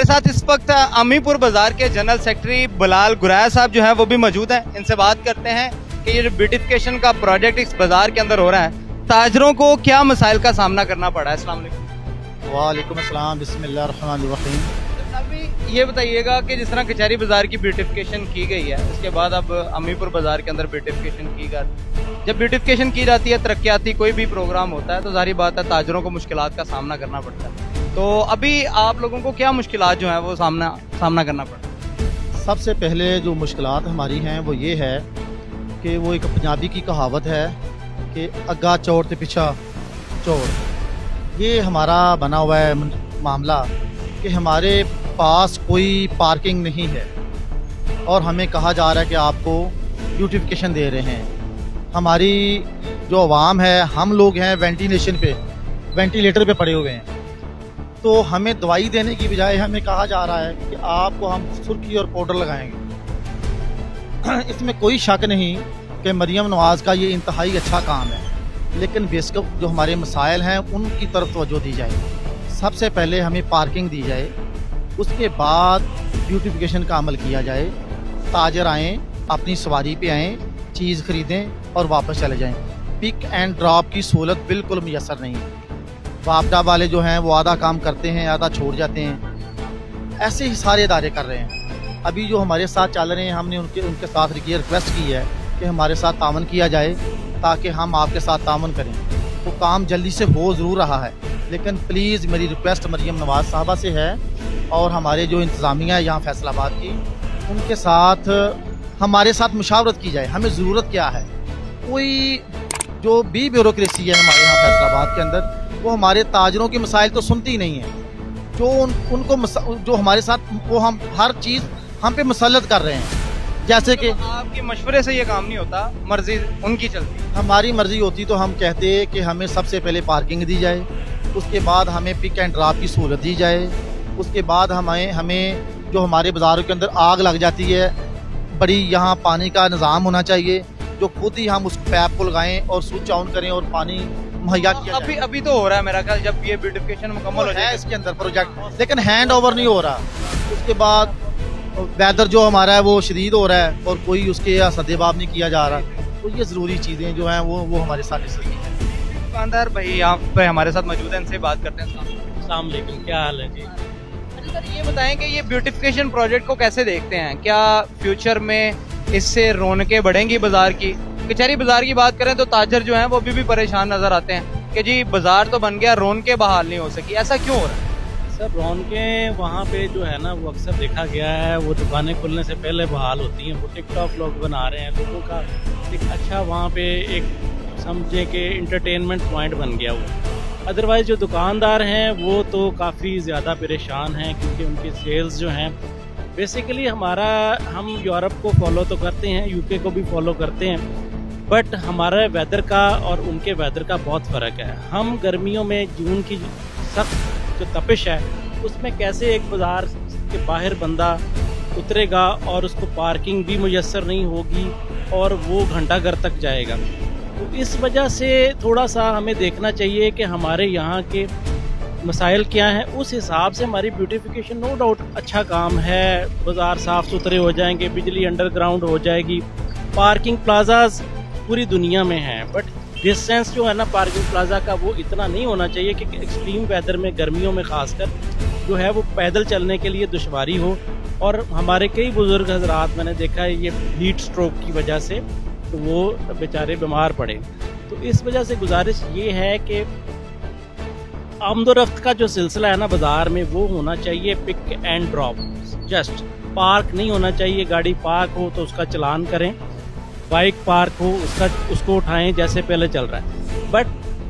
साथ इस वक्त अमीपुर बाजार के जनरल सेक्रेटरी बिलाल गुरैया साहब जो है वो भी मौजूद हैं। इनसे बात करते हैं कि ये जो ब्यूटिफिकेशन का प्रोजेक्ट इस बाजार के अंदर हो रहा है, ताजरों को क्या मसाइल का सामना करना पड़ा है। अस्सलाम वालेकुम। वालेकुम अस्सलाम, बिस्मिल्लाह रहमान रहीम। अभी ये बताइएगा कि जिस तरह कचहरी बाजार की ब्यूटिफिकेशन की गई है, उसके बाद अब अमीपुर बाजार के अंदर ब्यूटिफिकेशन की गई। जब ब्यूटिफिकेशन की जाती है, तरक्याती कोई भी प्रोग्राम होता है, तो जाहिर बात है ताजरों को मुश्किलात का सामना करना पड़ता है। तो अभी आप लोगों को क्या मुश्किलात जो है वो सामना करना पड़ता है? सबसे पहले जो मुश्किलात हमारी हैं वो ये है कि वो एक पंजाबी की कहावत है कि अग्गा चोर ते पिछा चोर। ये हमारा बना हुआ है मामला कि हमारे पास कोई पार्किंग नहीं है और हमें कहा जा रहा है कि आपको ब्यूटिफिकेशन दे रहे हैं। हमारी जो आवाम है, हम लोग हैं वेंटिलेटर पे पड़े हुए हैं, तो हमें दवाई देने की बजाय हमें कहा जा रहा है कि आपको हम सुर्खी और पाउडर लगाएंगे। इसमें कोई शक नहीं कि मरियम नवाज़ का ये इंतहाई अच्छा काम है, लेकिन बेसिक जो हमारे मसाइल हैं उनकी तरफ तवज्जो दी जाए। सबसे पहले हमें पार्किंग दी जाए, उसके बाद ब्यूटिफिकेशन का अमल किया जाए। ताजर आएँ, अपनी सवारी पे आएँ, चीज़ ख़रीदें और वापस चले जाएँ। पिक एंड ड्रॉप की सहूलत बिल्कुल मुयसर नहीं है। वापडा वाले जो हैं वो आधा काम करते हैं, आधा छोड़ जाते हैं। ऐसे ही सारे इदारे कर रहे हैं। अभी जो हमारे साथ चल रहे हैं, हमने उनके साथ ये रिक्वेस्ट की है कि हमारे साथ तावन किया जाए ताकि हम आपके साथ तावन करें। तो काम जल्दी से हो ज़रूर रहा है, लेकिन प्लीज़ मेरी रिक्वेस्ट मरियम नवाज़ साहबा से है और हमारे जो इंतज़ामिया है यहाँ फैसलाबाद की, उनके साथ हमारे साथ मुशावरत की जाए। हमें ज़रूरत क्या है? कोई जो भी ब्यूरोक्रेसी है हमारे यहाँ फैसलाबाद के अंदर, वो हमारे ताजरों के मसाइल तो सुनती ही नहीं है। जो हमारे साथ वो हम हर चीज़ हम पे मुसल्लत कर रहे हैं। जैसे कि आपके मशवरे से ये काम नहीं होता, मर्जी उनकी चलती है। हमारी मर्जी होती तो हम कहते कि हमें सबसे पहले पार्किंग दी जाए, उसके बाद हमें पिक एंड ड्रॉप की सहूलत दी जाए, उसके बाद हमें जो हमारे बाज़ारों के अंदर आग लग जाती है, बड़ी यहाँ पानी का निज़ाम होना चाहिए, जो खुद ही हम उस पैप को लगाएं और स्विच ऑन करें और पानी मुहैया किया जाए। अभी तो हो रहा है मेरा ख्याल, जब ये ब्यूटिफिकेशन मुकम्मल हो जाए इसके अंदर प्रोजेक्ट, लेकिन हैंड ओवर नहीं हो रहा। उसके बाद वेदर जो हमारा है वो शदीद हो रहा है और कोई उसके सदेबाब नहीं किया जा रहा। तो ये ज़रूरी चीज़ें जो हैं वो हमारे साथ इसलिए हैं। दुकानदार भाई यहाँ पे हमारे साथ मौजूद हैं, इनसे बात करते हैं। अस्सलाम वालेकुम, क्या हाल है जी? अच्छा सर, ये बताएं कि ये ब्यूटिफिकेशन प्रोजेक्ट को कैसे देखते हैं? क्या फ्यूचर में इससे रौनकें बढ़ेंगी बाजार की? कचहरी बाजार की बात करें तो ताजर जो हैं वो अभी भी परेशान नजर आते हैं कि जी बाजार तो बन गया, रौनकें बहाल नहीं हो सकी। ऐसा क्यों हो रहा है? सर रौनकें वहाँ पे जो है ना वो अक्सर देखा गया है, वो दुकानें खुलने से पहले बहाल होती हैं। वो टिकटॉक लोग बना रहे हैं, लोगों का एक अच्छा वहाँ पे एक समझे कि इंटरटेनमेंट पॉइंट बन गया वो। अदरवाइज़ जो दुकानदार हैं वो तो काफ़ी ज़्यादा परेशान हैं, क्योंकि उनकी सेल्स जो हैं बेसिकली हम यूरोप को फॉलो तो करते हैं, यूके को भी फॉलो करते हैं, बट हमारा वेदर का और उनके वेदर का बहुत फ़र्क है। हम गर्मियों में जून की सख्त जो तपिश है उसमें कैसे एक बाज़ार के बाहर बंदा उतरेगा और उसको पार्किंग भी मुयस्सर नहीं होगी और वो घंटा घर तक जाएगा। तो इस वजह से थोड़ा सा हमें देखना चाहिए कि हमारे यहाँ के मसाइल क्या हैं, उस हिसाब से हमारी ब्यूटिफिकेशन नो डाउट अच्छा काम है। बाज़ार साफ़ सुथरे हो जाएंगे, बिजली अंडरग्राउंड हो जाएगी, पार्किंग प्लाजाज पूरी दुनिया में है, बट डिस्टेंस जो है ना पार्किंग प्लाजा का वो इतना नहीं होना चाहिए कि एक्सट्रीम वेदर में, गर्मियों में खासकर जो है वो पैदल चलने के लिए दुश्वारी हो। और हमारे कई बुजुर्ग हजरात मैंने देखा है ये हीट स्ट्रोक की वजह से तो वो बेचारे बीमार पड़े। तो इस वजह से गुजारिश ये है कि आमदोरफ्त का जो सिलसिला है ना बाज़ार में वो होना चाहिए pick and drop. Just park नहीं होना चाहिए, गाड़ी पार्क हो तो उसका चलान करें, बाइक पार्क हो उसको उठाएं जैसे पहले चल रहा है। बट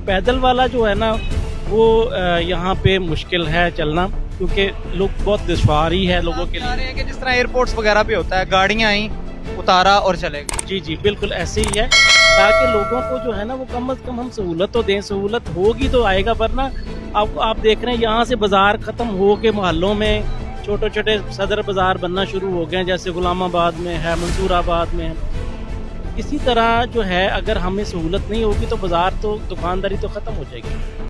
पैदल वाला जो है ना वो यहाँ पे मुश्किल है चलना, क्योंकि लोग बहुत दुश्वारी है लोगों के लिए। कि जिस तरह एयरपोर्ट्स वगैरह पे होता है, गाड़ियाँ आई उतारा और चले गए। जी बिल्कुल ऐसे ही है, ताकि लोगों को जो है ना वो कम से कम हम सहूलत तो दें। सहूलत होगी तो आएगा, वरना आप देख रहे हैं यहाँ से बाज़ार ख़त्म हो के मोहल्लों में छोटे छोटे सदर बाज़ार बनना शुरू हो गए हैं, जैसे गुलामाबाद में है, मंसूराबाद में है। इसी तरह जो है अगर हमें सहूलत नहीं होगी तो बाज़ार तो दुकानदारी तो ख़त्म हो जाएगी।